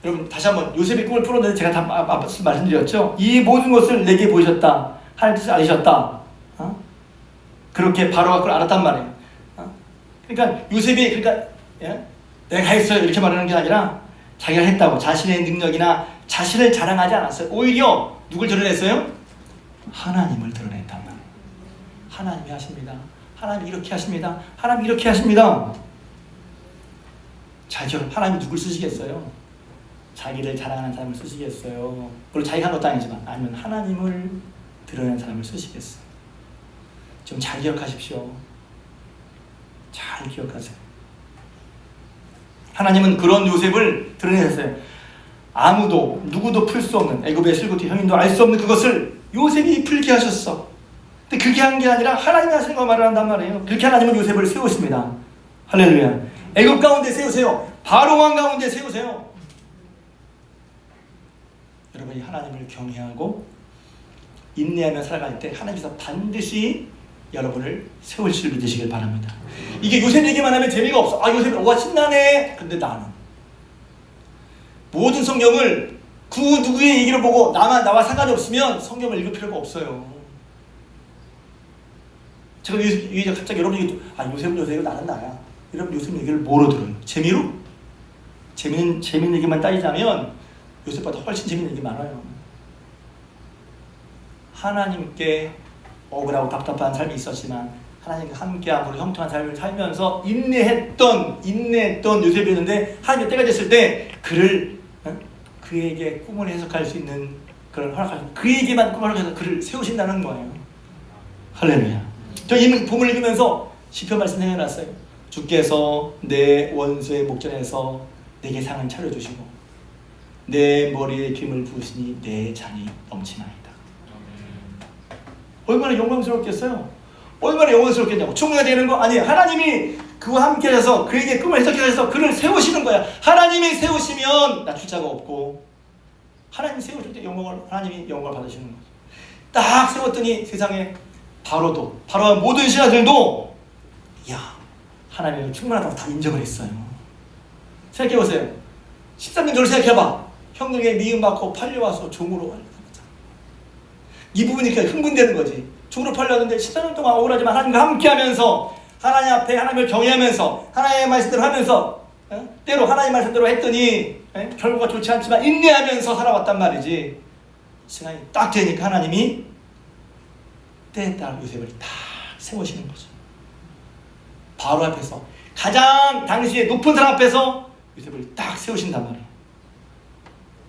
여러분 다시 한번 요셉이 꿈을 풀었는데 제가 다 말씀드렸죠. 이 모든 것을 내게 보이셨다. 하나님 뜻을 알리셨다. 그렇게 바로가 그걸 알았단 말이에요. 그러니까 요셉이 내가 했어요 이렇게 말하는 게 아니라 자기가 했다고 자신의 능력이나 자신을 자랑하지 않았어요. 오히려 누굴 드러냈어요? 하나님을 드러냈단 말이에요. 하나님이 하십니다. 하나님이 이렇게 하십니다. 하나님이 이렇게 하십니다. 하나님이 누굴 쓰시겠어요? 자기를 자랑하는 사람을 쓰시겠어요? 그리고 자기가 한 것도 아니지만 아니면 하나님을 드러낸 사람을 쓰시겠어요? 좀 잘 기억하십시오. 잘 기억하세요. 하나님은 그런 요셉을 드러내셨어요. 아무도 누구도 풀 수 없는 애굽의 실고티 형님도 알 수 없는 그것을 요셉이 풀게 하셨어. 근데 그게 한 게 아니라 하나님이 하시는 거 말을 한단 말이에요. 그렇게 하나님은 요셉을 세우십니다. 할렐루야. 애굽 가운데 세우세요. 바로 왕 가운데 세우세요. 여러분이 하나님을 경외하고 인내하며 살아갈 때 하나님께서 반드시 여러분을 세우실 믿으시길 바랍니다. 이게 요셉 얘기만 하면 재미가 없어. 요셉이 와 신나네. 근데 나는 모든 성경을 그 누구의 얘기를 보고 나와 상관이 없으면 성경을 읽을 필요가 없어요. 제가 이제 갑자기 여러분 얘기 요셉은 요셉이고 나는 나야. 여러분 요셉 얘기를 뭐로 들어요? 재미로? 재밌는 얘기만 따지자면 요셉보다 훨씬 재밌는 얘기 많아요. 하나님께 억울하고 답답한 삶이 있었지만 하나님과 함께함으로 형통한 삶을 살면서 인내했던 요셉이었는데 하나님의 때가 됐을 때 그에게 꿈을 해석할 수 있는 그런 허락하신 그에게만 꿈을 허락해서 그를 세우신다는 거예요. 할렐루야. 저 이 본문을 읽으면서 시편 말씀 생각났어요. 주께서 내 원수의 목전에서 내게 상을 차려주시고 내 머리에 기름을 부으시니 내 잔이 넘치나이다. 얼마나 영광스럽겠어요? 얼마나 영광스럽겠냐고. 총리가 되는 거 아니에요. 하나님이 그와 함께 해서 그에게 꿈을 해석해서 그를 세우시는 거야. 하나님이 세우시면 낮출 자가 없고 하나님이 세우실 때 하나님이 영광을 받으시는 거죠. 딱 세웠더니 세상에 바로와 모든 신하들도 야, 하나님은 충분하다고 다 인정을 했어요. 생각해보세요. 13년 전을 생각해봐. 형님에게 미움받고 팔려와서 종으로 이 부분이 그냥 흥분되는 거지. 종으로 팔려왔는데 14년 동안 억울하지만 하나님과 함께하면서 하나님 앞에 하나님을 경외하면서 하나님의 말씀대로 하면서 때로 하나님의 말씀대로 했더니 결과가 좋지 않지만 인내하면서 살아왔단 말이지. 시간이 딱 되니까 하나님이 때에 따라 요셉을 딱 세우시는 거죠. 바로 앞에서 가장 당시에 높은 사람 앞에서 요셉을 딱 세우신단 말이에요.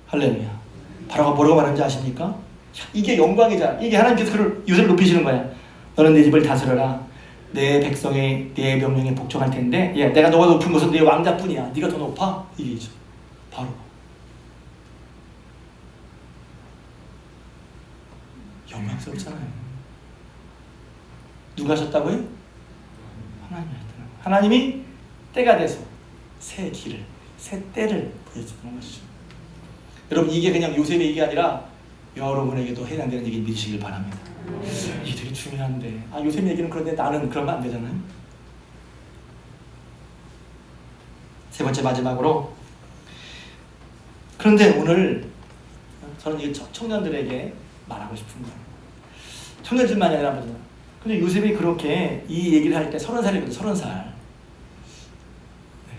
할렐루야. 바로가 뭐라고 말하는지 아십니까? 이게 영광이잖아. 이게 하나님께서 그를 요셉을 높이시는 거야. 너는 내 집을 다스려라. 내 백성의 내 명령에 복종할 텐데, 야, 내가 너가 높은 것은 내 왕자뿐이야. 네가 더 높아? 이게죠. 바로. 영광스럽잖아요. 누가 하셨다고요? 하나님이 하셨다는 거예요. 하나님이 때가 돼서 새 길을, 새 때를 보여주는 것이죠. 여러분, 이게 그냥 요셉의 얘기가 아니라 여러분에게도 해당되는 얘기 믿으시길 바랍니다. 이게 되게 중요한데, 요셉 얘기는 그런데 나는 그러면 안 되잖아요. 세 번째 마지막으로, 그런데 오늘 저는 이 청년들에게 말하고 싶은 거예요. 청년들만이 아니라 근데 요셉이 그렇게 이 얘기를 할 때 30살이거든요. 30살.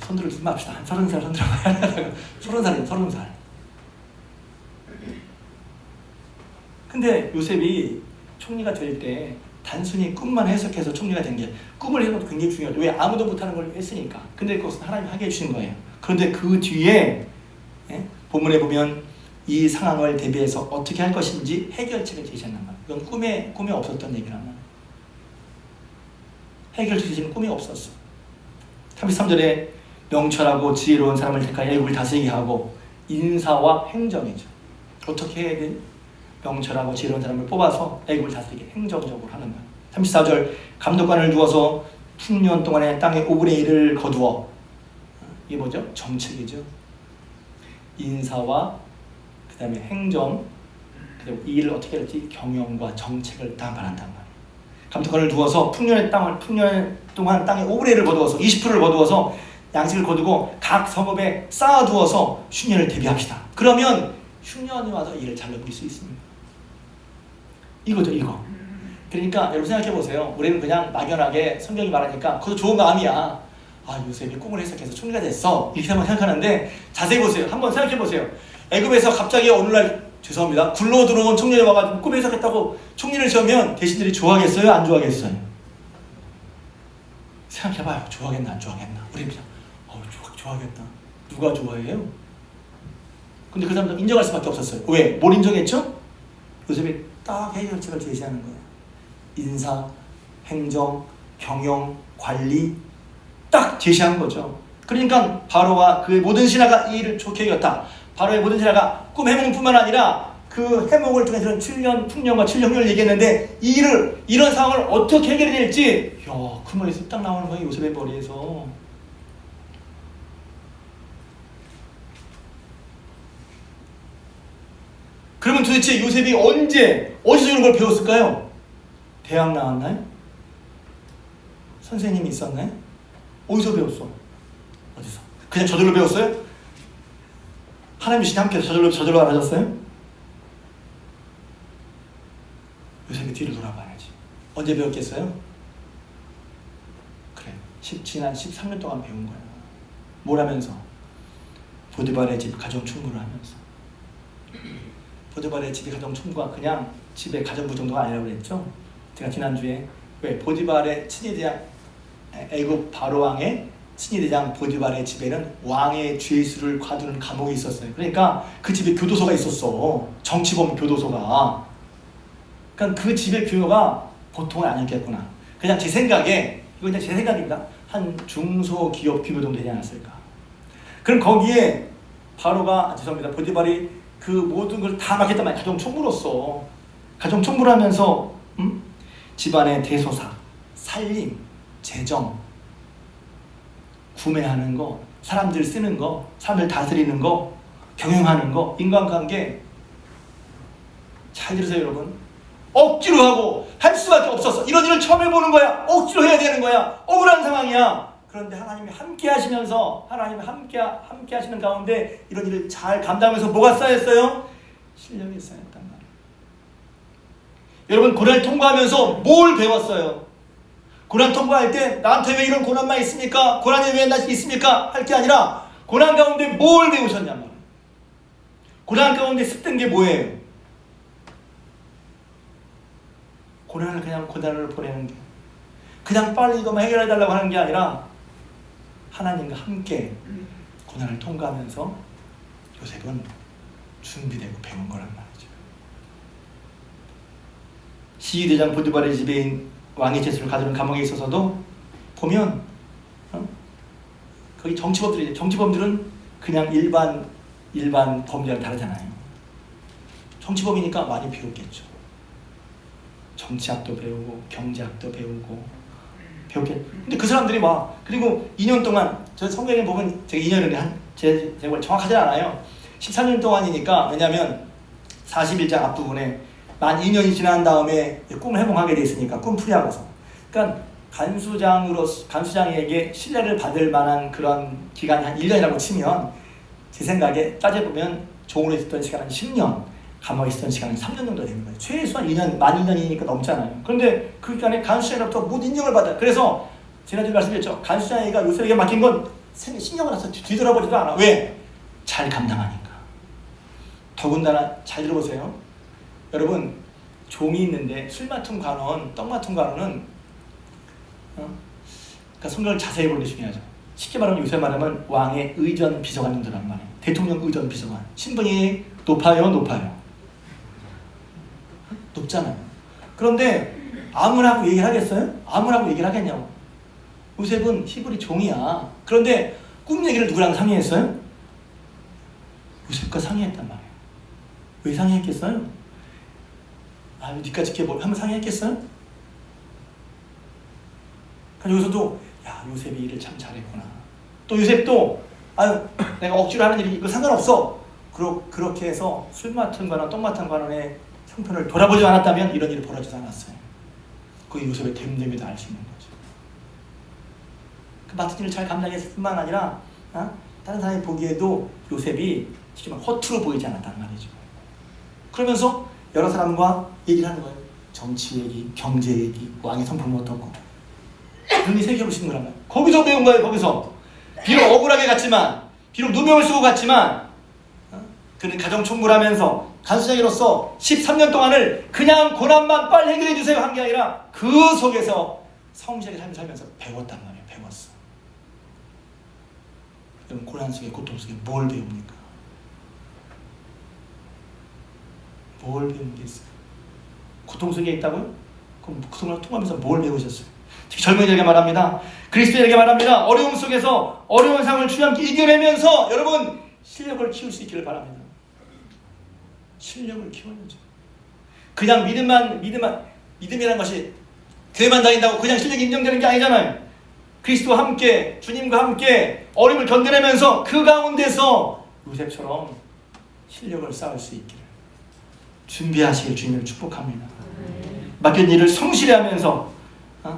손들어 주지 맙시다. 한 30살 손들어 봐야 30살이에요. 30살. 근데 요셉이 총리가 될 때 단순히 꿈만 해석해서 총리가 된 게, 꿈을 해석도 굉장히 중요하죠. 왜? 아무도 못하는 걸 했으니까. 근데 그것은 하나님이 하게 해주신 거예요. 그런데 그 뒤에 본문에 보면 이 상황을 대비해서 어떻게 할 것인지 해결책을 제시한단 말이에요. 이건 꿈에 없었던 얘기란 말이에요. 해결책 제시는 꿈이 없었어. 33절에 명철하고 지혜로운 사람을 택하여 애국을 다스리게 하고 인사와 행정이죠. 어떻게 해야 돼? 명철하고 지혜로운 사람을 뽑아서 애국을 다스리게 행정적으로 하는 거예요. 34절 감독관을 두어서 풍년 동안에 땅의 5분의 1을 거두어, 이게 뭐죠? 정책이죠. 인사와 그 다음에 행정, 그리고 이 일을 어떻게 할지 경영과 정책을 다 말한단 말이에요. 감독관을 두어서 풍년 동안 땅의 5분의 1을 거두어서 20%를 거두어서 양식을 거두고 각 성읍에 쌓아두어서 흉년을 대비합시다. 그러면 흉년이 와서 일을 잘 넘길 수 있습니다. 이거죠, 이거. 그러니까 여러분 생각해 보세요. 우리는 그냥 막연하게 성경이 말하니까 그것도 좋은 마음이야. 요셉이 꿈을 해석해서 총리가 됐어. 이렇게 한번 생각하는데 자세히 보세요. 한번 생각해 보세요. 애굽에서 갑자기 어느 날, 죄송합니다, 굴러 들어온 총리를 와가지고 꿈 해석했다고 총리를 지으면 대신들이 좋아하겠어요? 안 좋아하겠어요? 생각해봐요. 좋아하겠나 안 좋아하겠나? 우리 그냥 좋아하겠다. 누가 좋아해요? 근데 그 사람들 인정할 수밖에 없었어요. 왜? 뭘 인정했죠? 요셉이 딱 해결책을 제시하는 거예요. 인사, 행정, 경영, 관리 딱 제시한 거죠. 그러니까 바로와 그의 모든 신하가 이 일을 좋게 여겼다. 바로의 모든 신하가 꿈 해몽뿐만 아니라 그 해몽을 통해서는 7년 풍년과 7년을 얘기했는데 이 일을, 이런 상황을 어떻게 해결해야 될지, 그 머리에서 딱 나오는 거예요. 요셉의 머리에서. 그러면 도대체 요셉이 어디서 이런 걸 배웠을까요? 대학 나왔나요? 선생님이 있었나요? 어디서 배웠어? 어디서? 그냥 저절로 배웠어요? 하나님이 신이 함께 저절로 알아졌어요? 요셉이 뒤를 돌아봐야지. 언제 배웠겠어요? 그래, 지난 13년 동안 배운 거야. 뭘 하면서? 보디발의 집 가정 충고를 하면서. 보디발의 집이 가정 충고가 그냥 집의 가정부 정도가 아니라고 그랬죠? 제가 지난주에 왜 보디발의 친위대장, 애굽 바로왕의 친위대장 보디발의 집에는 왕의 죄수를 가두는 감옥이 있었어요. 그러니까 그 집에 교도소가 있었어. 정치범 교도소가. 그러니까 그 집의 규모가 보통은 아니었겠구나. 그냥 제 생각에, 이거 그냥 제 생각입니다. 한 중소기업 규모 정도 되지 않았을까. 그럼 거기에 바로가 죄송합니다. 보디발이 그 모든 걸 다 맡겼단 말이야. 가정 총무로서 가정 총무하면서 집안의 대소사, 살림, 재정, 구매하는 거, 사람들 쓰는 거, 사람들 다스리는 거, 경영하는 거, 인간관계. 잘 들으세요 여러분. 억지로 하고 할 수밖에 없었어. 이런 일을 처음 해보는 거야. 억지로 해야 되는 거야. 억울한 상황이야. 그런데 하나님이 함께 하시면서 하나님이 함께 하시는 가운데 이런 일을 잘 감당하면서 뭐가 쌓였어요? 실력이 쌓였단 말이에요. 여러분 고난을 통과하면서 뭘 배웠어요? 고난 통과할 때 나한테 왜 이런 고난만 있습니까? 고난이 왜 나 있습니까? 할 게 아니라 고난 가운데 뭘 배우셨냔 말이에요. 고난 가운데 습된 게 뭐예요? 고난을 그냥 고난을 보내는 게 그냥 빨리 이것만 해결해달라고 하는 게 아니라 하나님과 함께 고난을 통과하면서 요셉은 준비되고 배운 거란 말이죠. 시위대장 보디발의 집에 왕의 제수를 가두는 감옥에 있어서도 보면 거기 정치범들은 그냥 일반 범죄랑 다르잖아요. 정치범이니까 많이 배웠겠죠. 정치학도 배우고 경제학도 배우고 배웠겠죠. 근데 그 사람들이 그리고 2년 동안 저 성경에 보면 제가 2년을 제가 정확하지 않아요. 13년 동안이니까. 왜냐하면 41장 앞부분에 만 2년이 지난 다음에 꿈을 회복하게 돼 있으니까 꿈풀이하고 가서. 그러니까 간수장에게 신뢰를 받을 만한 그런 기간이 한 1년이라고 치면 제 생각에 따져보면 종으로 있었던 시간은 10년, 감옥에 있었던 시간은 3년 정도 되는 거예요. 최소한 2년, 만 2년이니까 넘잖아요. 그런데 그 기간에 간수장으로부터 모든 인정을 받아요. 그래서 지난주에 말씀드렸죠. 간수장이가 요셉에게 맡긴 건 신경을 나서 뒤돌아보지도 않아. 왜? 잘 감당하니까. 더군다나 잘 들어보세요. 여러분 종이 있는데 술 맡은 관원, 떡 맡은 관원은 그러니까 성경을 자세히 보는 게 중요하죠. 쉽게 말하면 요새 말하면 왕의 의전 비서관들란 말이에요. 대통령 의전 비서관. 신분이 높아요? 높잖아요. 그런데 아무라고 얘기를 하겠어요? 아무라고 얘기를 하겠냐고. 요셉은 히브리 종이야. 그런데 꿈 얘기를 누구랑 상의했어요? 요셉과 상의했단 말이에요. 왜 상의했겠어요? 니가 지켜볼 한번 상의했겠어요? 그러니까 여기서도 요셉이 일을 참 잘했구나. 또 요셉도 내가 억지로 하는 일이 이거 상관없어. 그렇게 해서 술 맡은 관원, 떡 맡은 관원의 형편을 돌아보지 않았다면 이런 일이 벌어지지 않았어요. 그게 요셉의 됨됨이도 알 수 있는 거죠. 그 맡은 일을 잘 감당했을 뿐만 아니라 다른 사람이 보기에도 요셉이 쉽게 말하면 허투루 보이지 않았단 말이죠. 그러면서 여러 사람과 얘기를 하는 거예요. 정치 얘기, 경제 얘기, 왕의 성품은 어떻고 눈이 새겨보시는 거란 말이에요. 거기서 배운 거예요. 거기서 비록 억울하게 갔지만, 비록 누명을 쓰고 갔지만 그는 가정 총무하면서 간수장으로서 13년 동안을 그냥 고난만 빨리 해결해 주세요 한 게 아니라 그 속에서 성실하게 삶을 살면서 배웠단 말이에요. 배웠어. 여러분 고난 속에, 고통 속에 뭘 배웁니까? 뭘 배우는 게 있어요? 고통 속에 있다고요? 그럼 고통을 통하면서 뭘 배우셨어요? 특히 젊은이들에게 말합니다. 그리스도인에게 말합니다. 어려움 속에서 어려운 상황을 주와 함께 이겨내면서 여러분 실력을 키울 수 있기를 바랍니다. 실력을 키워야죠. 그냥 믿음이라는 것이 교회만 다닌다고 그냥 실력이 인정되는 게 아니잖아요. 그리스도와 함께, 주님과 함께 어려움을 견뎌내면서 그 가운데서 요셉처럼 실력을 쌓을 수 있기를 준비하시길 주님을 축복합니다. 맡긴 일을 성실히 하면서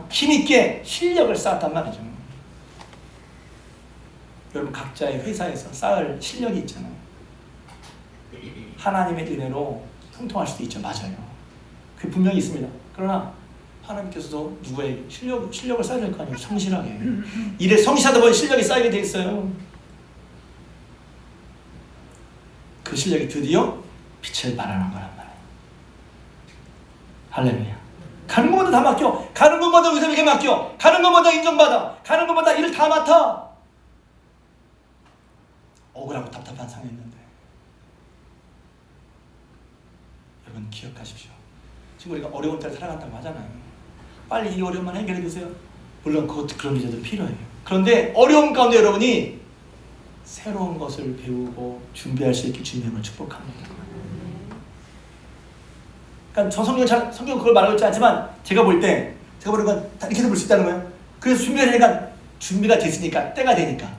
힘있게 실력을 쌓았단 말이죠. 여러분 각자의 회사에서 쌓을 실력이 있잖아요. 하나님의 은혜로 형통할 수도 있죠. 맞아요. 그게 분명히 있습니다. 그러나 하나님께서도 누구에게 실력을 쌓아야 될 거 아니에요. 성실하게. 일에 성실하다 보니 실력이 쌓이게 돼 있어요. 그 실력이 드디어 빛을 발하는 거란 말이에요. 할렐루야. 가는 것마다 다 맡겨. 가는 것마다 의사에게 맡겨. 가는 것마다 인정받아. 가는 것마다 일을 다 맡아. 억울하고 답답한 상황이었는데 여러분 기억하십시오. 지금 우리가 어려운 때를 살아간다고 하잖아요. 빨리 이 어려움만 해결해 주세요. 물론 그런 기자도 필요해요. 그런데 어려움 가운데 여러분이 새로운 것을 배우고 준비할 수 있게 주님을 축복합니다. 그러니까 저 성경 그걸 말하고 있지 않지만 제가 볼 건 다 이렇게도 볼 수 있다는 거예요. 그래서 준비가 됐으니까, 때가 되니까.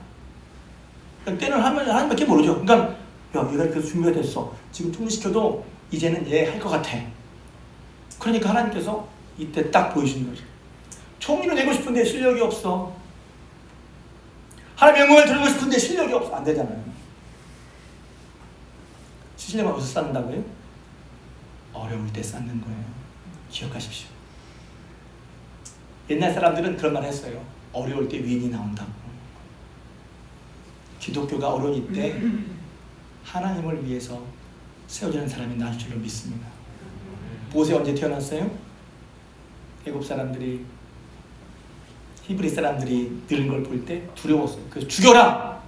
그러니까 때는 하나님밖에 모르죠. 그러니까 야, 얘가 그래서 준비가 됐어. 지금 통일시켜도 이제는 얘 할 것 같아. 그러니까 하나님께서 이때 딱 보여주는 거죠. 총리를 내고 싶은데 실력이 없어. 하나님의 영광을 드리고 싶은데 실력이 없어. 안 되잖아요. 실력을 어디서 쌓는다고요? 어려울 때 쌓는 거예요. 기억하십시오. 옛날 사람들은 그런 말 했어요. 어려울 때 위인이 나온다고. 기독교가 어려운 이때 하나님을 위해서 세워지는 사람이 나올 줄로 믿습니다. 모세 언제 태어났어요? 애굽 사람들이, 히브리 사람들이 늘은 걸 볼 때 두려웠어요. 그래서 죽여라!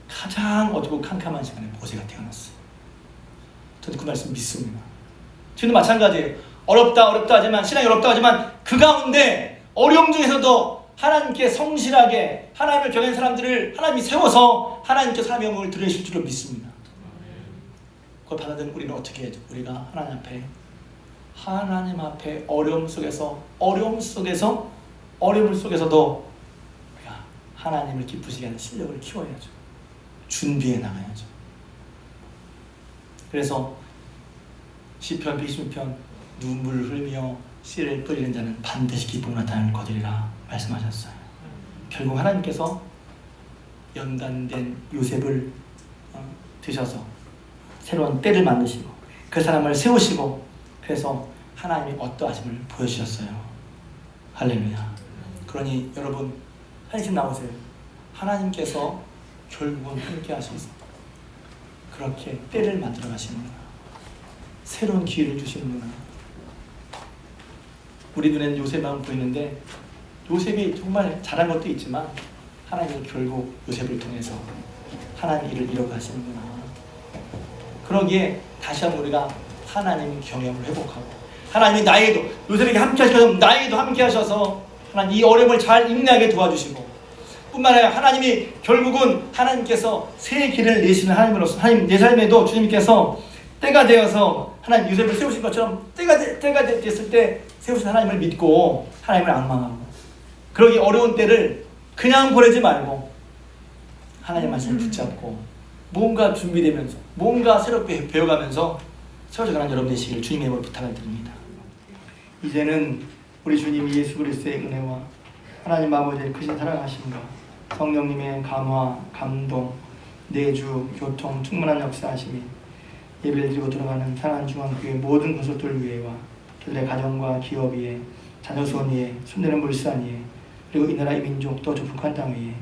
가장 어둡고 캄캄한 시간에 모세가 태어났어요. 저는 그 말씀 믿습니다. 지금도 마찬가지예요. 어렵다 하지만, 신앙이 어렵다 하지만 그 가운데 어려움 중에서도 하나님께 성실하게 하나님을 경외하는 사람들을 하나님이 세워서 하나님께 사람의 영광을 드리실 줄로 믿습니다. 그걸 받아들인 우리는 어떻게 해야죠? 우리가 하나님 앞에 어려움 속에서도 우리가 하나님을 기쁘시게 하는 실력을 키워야죠. 준비해 나가야죠. 그래서 시편 120편 눈물을 흘리며 씨를 뿌리는 자는 반드시 기쁨으로 나타나는 거두리라 말씀하셨어요. 결국 하나님께서 연단된 요셉을 드셔서 새로운 때를 만드시고 그 사람을 세우시고, 그래서 하나님이 어떠하심을 보여주셨어요. 할렐루야. 그러니 여러분 한심 나오세요. 하나님께서 결국은 함께 하셔서 그렇게 때를 만들어 가시는구나. 새로운 기회를 주시는구나. 우리 눈에는 요셉만 보이는데 요셉이 정말 잘한 것도 있지만 하나님이 결국 요셉을 통해서 하나님 일을 이뤄가시는구나. 그러기에 다시 한번 우리가 하나님 경험을 회복하고, 하나님이 나에게도, 요셉에게 함께 하셔서 나에게도 함께 하셔서 하나님 이 어려움을 잘 인내하게 도와주시고, 뿐만 아니라 하나님이 결국은 하나님께서 새 길을 내시는 하나님으로서, 하나님 내 삶에도 주님께서 때가 되어서 하나님 요셉을 세우신 것처럼 때가 됐을 때 세우신 하나님을 믿고 하나님을 앙망하고, 그러기 어려운 때를 그냥 보내지 말고 하나님 말씀을 붙잡고 뭔가 준비되면서 뭔가 새롭게 배워가면서 세워져가는 여러분 되시길 주님의 이름으로 부탁을 드립니다. 이제는 우리 주님 예수 그리스도의 은혜와 하나님 아버지의 크신 사랑하심과 성령님의 감화, 감동, 내주, 교통, 충만한 역사하심이 예배를 드리고 들어가는 사랑하는 중앙교회 모든 구속들 위에와 교회 가정과 기업 위에, 자녀손 위에, 손대는 물산 위에, 그리고 이 나라 이 민족 또 저 북한 땅 위에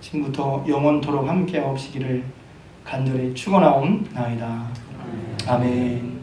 지금부터 영원토록 함께하옵시기를 간절히 축원하옵나이다. 아멘.